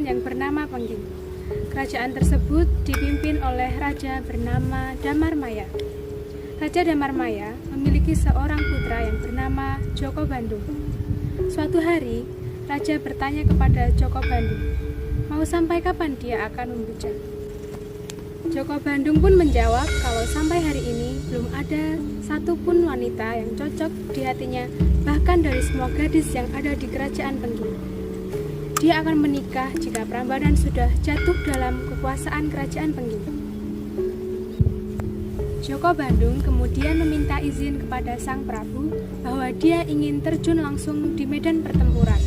yang bernama Pengging. Kerajaan tersebut dipimpin oleh raja bernama Damarmaya. Raja Damarmaya memiliki seorang putra yang bernama Joko Bandung. Suatu hari, raja bertanya kepada Joko Bandung, mau sampai kapan dia akan membujang? Joko Bandung pun menjawab kalau sampai hari ini belum ada satupun wanita yang cocok di hatinya, bahkan dari semua gadis yang ada di kerajaan Pengging. Dia akan menikah jika Prambanan sudah jatuh dalam kekuasaan kerajaan Pengging. Joko Bandung kemudian meminta izin kepada Sang Prabu bahwa dia ingin terjun langsung di medan pertempuran.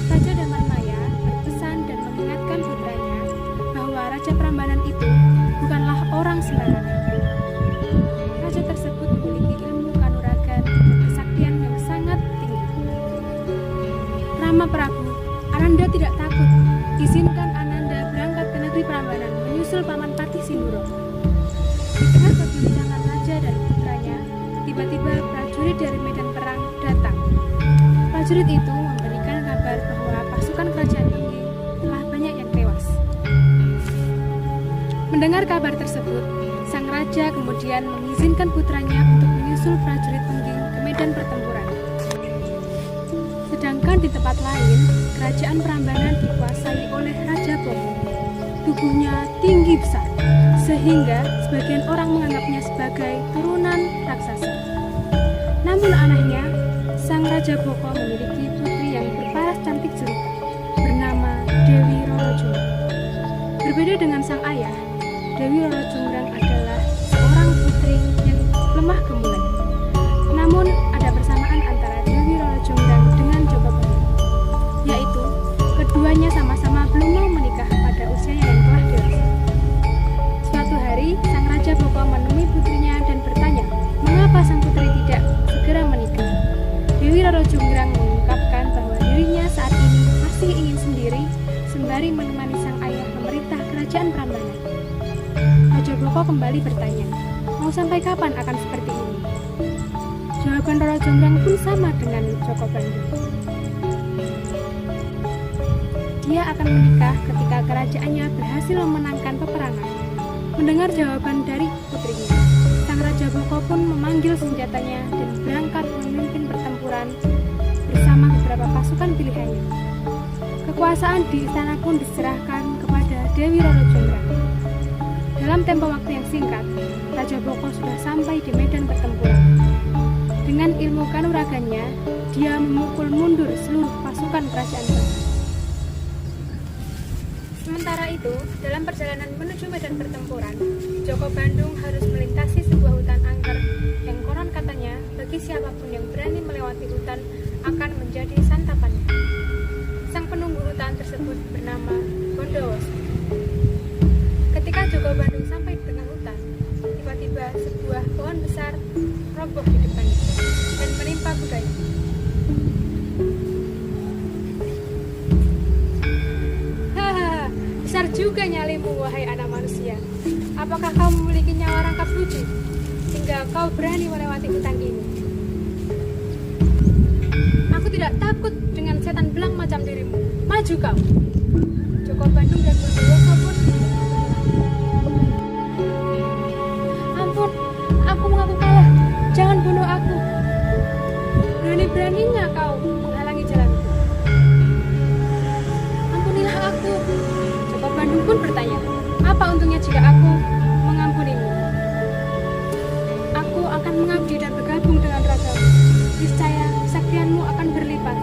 Raja Damarmaya berpesan dan mengingatkan putranya bahwa Raja Prambanan itu bukanlah orang sembarangan. Raja tersebut memiliki ilmu kanuragan dan kesaktian yang sangat tinggi. Rama Prabu, Ananda tidak takut. Izinkan Ananda berangkat ke negeri Prambanan menyusul Paman Patih Sindoro. Di tengah perbincangan raja dan putranya, tiba-tiba prajurit dari medan perang datang. Prajurit itu memberikan kabar bahwa pasukan kerajaan Pengging telah banyak yang tewas. Mendengar kabar tersebut, sang raja kemudian mengizinkan putranya untuk menyusul prajurit Pengging ke medan pertempuran. Sedangkan di tempat lain, kerajaan Prambanan dikuasai oleh Raja Boko. Tubuhnya tinggi besar, sehingga sebagian orang menganggapnya sebagai turunan raksasa. Namun anehnya, sang Raja Boko memiliki putri yang berparas cantik jelita, bernama Dewi Roro Jonggrang. Berbeda dengan sang ayah, Dewi Roro Jonggrang adalah seorang putri yang lemah gemulai. Namun ada persamaan antara Dewi Roro Jonggrang dengan Joko Bandung, yaitu keduanya sama-sama belum mau menikah pada usianya yang telah dewasa. Suatu hari, sang Raja Boko menemui putrinya dan bertanya, mengapa sang putri tidak segera menikah? Dewi Roro Jonggrang mengungkapkan bahwa dirinya saat ini masih ingin sendiri, sembari menemani sang ayah memerintah kerajaan Prambanan. Raja Boko kembali bertanya, mau sampai kapan akan seperti ini? Jawaban Roro Jonggrang pun sama dengan Joko Bandung. Dia akan menikah ketika kerajaannya berhasil memenangkan peperangan. Mendengar jawaban dari putrinya, sang Raja Boko pun memanggil senjatanya dan berangkat memimpin pertempuran bersama beberapa pasukan pilihannya. Kekuasaan di istana pun diserahkan kepada Dewi Roro Jonggrang. Dalam tempo waktu yang singkat, Raja Boko sudah sampai di medan pertempuran. Dengan ilmu kanuragannya, dia memukul mundur seluruh pasukan kerajaan Pengging. Sementara itu, dalam perjalanan menuju medan pertempuran, Joko Bandung harus melintasi sebuah hutan angker yang konon katanya bagi siapapun yang berani melewati hutan akan menjadi santapannya. Sang penunggu hutan tersebut bernama Bondowoso. Ketika Joko Bandung sampai di tengah hutan, tiba-tiba sebuah pohon besar roboh di depannya dan menimpa kudanya. Besar juga nyalimu, wahai anak manusia. Apakah kau memiliki nyawa rangkap lucu, sehingga kau berani melewati hutan ini? Aku tidak takut dengan setan belang macam dirimu. Maju kau! Joko Bandung dan Bondowoso pun. Ampun, aku mengaku kalah. Jangan bunuh aku. Berani-beraninya kau menghalangi jalanku. Ampunilah aku. Joko Bandung pun bertanya, apa untungnya jika aku mengampunimu? Aku akan mengabdi dan bergabung dengan ragamu. Niscaya kesaktianmu akan berlipat.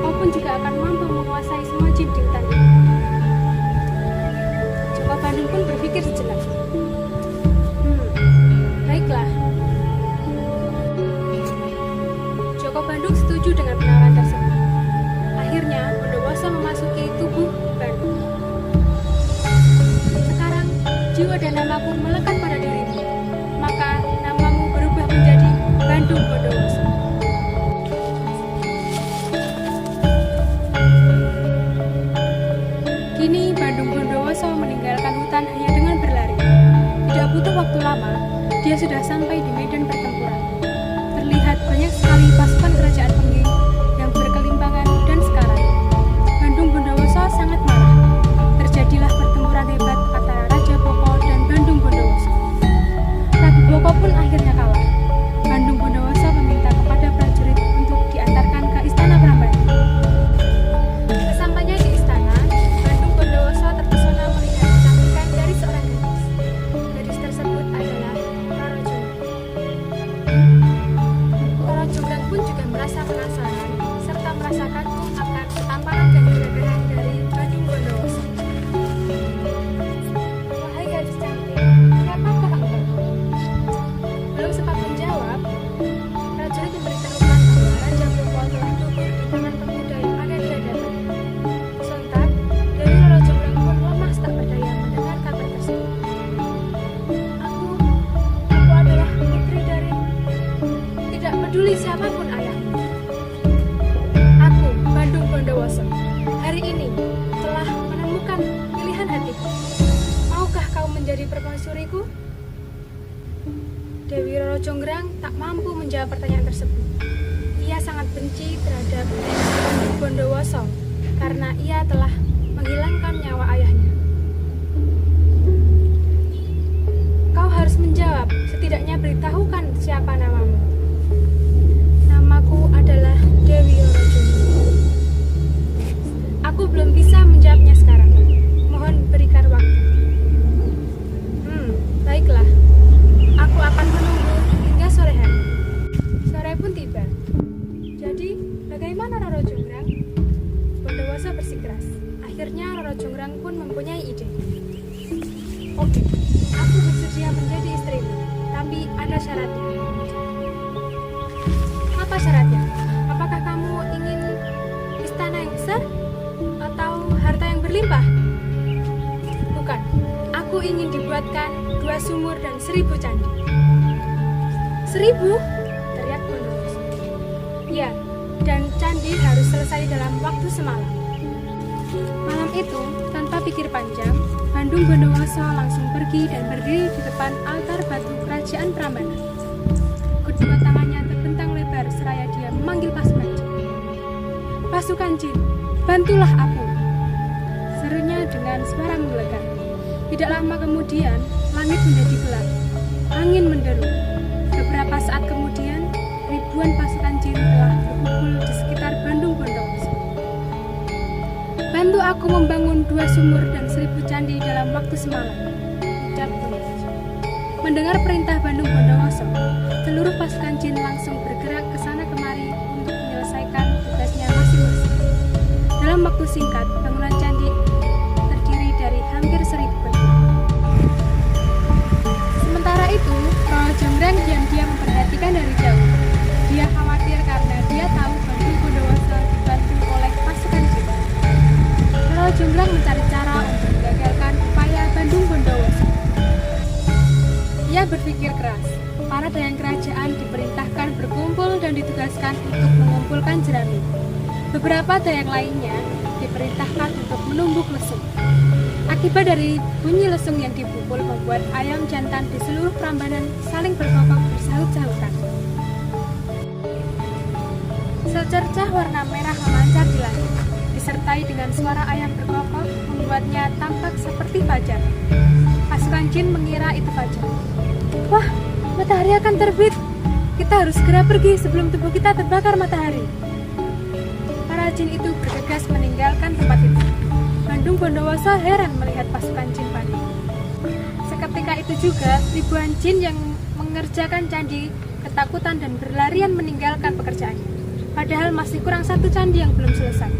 Kau pun juga akan mampu menguasai semua jin di hutan ini. Joko Bandung pun berpikir sejenak. Baiklah. Joko Bandung setuju dengan penawaran tersebut. Akhirnya, Bondowoso memasuki tubuh Bandung. Sekarang, jiwa dan namaku melekat pada dirimu. Maka, namamu berubah menjadi Bandung Bondowoso. Kini, Bandung Bondowoso meninggalkan hutan hanya dengan berlari. Tidak butuh waktu lama, dia sudah sampai di medan pertempuran. Terlihat banyak sekali pasukan kerajaan Pengging yang berkelimpangan dan sekarat. Bandung Bondowoso sangat marah. menjadi permaisuriku? Dewi Roro Jonggrang tak mampu menjawab pertanyaan tersebut. Ia sangat benci terhadap Bandung Bondowoso karena ia telah menghilangkan nyawa ayahnya. Kau harus menjawab, setidaknya beritahukan siapa namamu. Namaku adalah Dewi Roro Jonggrang. Aku belum bisa menjawabnya sekarang. Mohon berikan waktu. Baiklah. Aku akan menunggu hingga sore hari. Sore pun tiba. Jadi, bagaimana Roro Jonggrang? Bondowoso bersikeras. Akhirnya Roro Jonggrang pun mempunyai ide. Oke, aku bersedia menjadi istrimu, tapi ada syaratnya. Apa syaratnya? Apakah kamu ingin istana yang besar atau harta yang berlimpah? Bukan, aku ingin dibuatkan 2 sumur dan 1000 candi. 1000? Teriak Bondowoso. Ya, dan candi harus selesai dalam waktu semalam. Malam itu, tanpa pikir panjang, Bandung Bondowoso langsung pergi dan berdiri di depan altar batu kerajaan Prambanan. Kedua tangannya terbentang lebar seraya dia memanggil pasukan jin. Pasukan jin, bantulah aku! Serunya dengan suara menggelegar. Tidak lama kemudian, langit menjadi gelap. Angin menderu. Beberapa saat kemudian, ribuan pasukan jin telah berkumpul di sekitar Bandung Bondowoso. Bantu aku membangun 2 sumur dan 1000 candi dalam waktu semalam, ucap Bondowoso. Mendengar perintah Bandung Bondowoso, seluruh pasukan jin langsung bergerak ke sana kemari untuk menyelesaikan tugasnya masing-masing. Dalam waktu singkat, bangunan candi terdiri dari hampir 1000 batu. Sementara itu, Roro Jonggrang diam-diam memperhatikan dari jauh. Dia khawatir karena dia tahu Bandung Bondowoso dibantu oleh pasukan jin. Roro Jonggrang mencari cara untuk menggagalkan upaya Bandung Bondowoso. Ia berpikir keras. Para dayang kerajaan diperintahkan berkumpul dan ditugaskan untuk mengumpulkan jerami. Beberapa dayang lainnya diperintahkan untuk menumbuk lesung. Akibat dari bunyi lesung yang dipukul membuat ayam jantan di seluruh Prambanan saling berkokok bersahut-sahutan. Secercah warna merah memancar di langit, disertai dengan suara ayam berkokok membuatnya tampak seperti fajar. Pasukan jin mengira itu fajar. Wah, matahari akan terbit. Kita harus segera pergi sebelum tubuh kita terbakar matahari. Para jin itu bergegas meninggalkan tempat itu. Bandung Bondowoso heran melihat pasukan jin panik. Seketika itu juga, ribuan jin yang mengerjakan candi ketakutan dan berlarian meninggalkan pekerjaannya. Padahal masih kurang 1 candi yang belum selesai.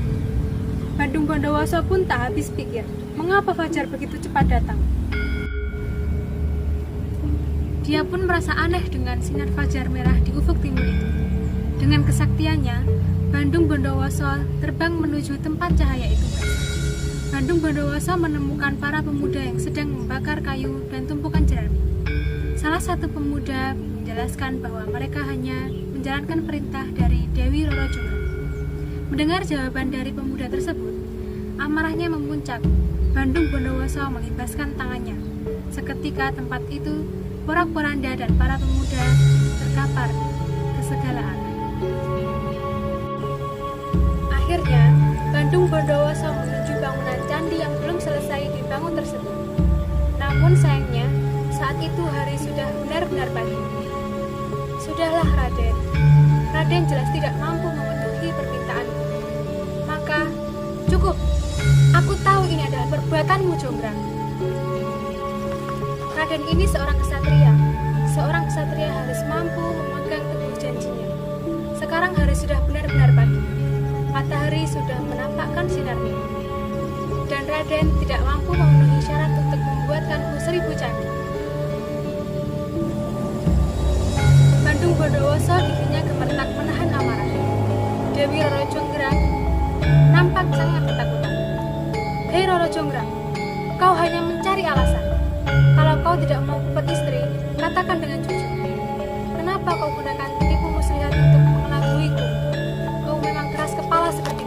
Bandung Bondowoso pun tak habis pikir, mengapa fajar begitu cepat datang. Dia pun merasa aneh dengan sinar fajar merah di ufuk timur itu. Dengan kesaktiannya, Bandung Bondowoso terbang menuju tempat cahaya itu. Bandung Bondowoso menemukan para pemuda yang sedang membakar kayu dan tumpukan jerami. Salah satu pemuda menjelaskan bahwa mereka hanya menjalankan perintah dari Dewi Roro Jonggrang. Mendengar jawaban dari pemuda tersebut, amarahnya memuncak. Bandung Bondowoso mengimbaskan tangannya. Seketika tempat itu, porak-poranda dan para pemuda terkapar ke segala arah. Akhirnya, Bandung Bondowoso menuju bangunan candi yang belum selesai dibangun tersebut. Namun sayangnya, saat itu hari sudah benar-benar pagi. Sudahlah Raden. Raden jelas tidak mampu memenuhi permintaanku. Maka, cukup. Aku tahu ini adalah perbuatanmu, Jonggrang. Raden ini seorang kesatria. Seorang kesatria harus mampu memegang teguh janjinya. Sekarang hari sudah benar-benar pagi. Matahari sudah menampakkan sinarnya. Dan Raden tidak mampu memenuhi syarat untuk membuatkanku 1000 candi. Bandung Bondowoso giginya gemetar menahan amarah. Dewi Roro Jonggrang nampak sangat ketakutan. Hei Roro Jonggrang, kau hanya mencari alasan. Kalau kau tidak mau dapat istri, katakan dengan jujur. Kenapa kau gunakan tipu muslihat untuk mengelabuiku? Kau memang keras kepala seperti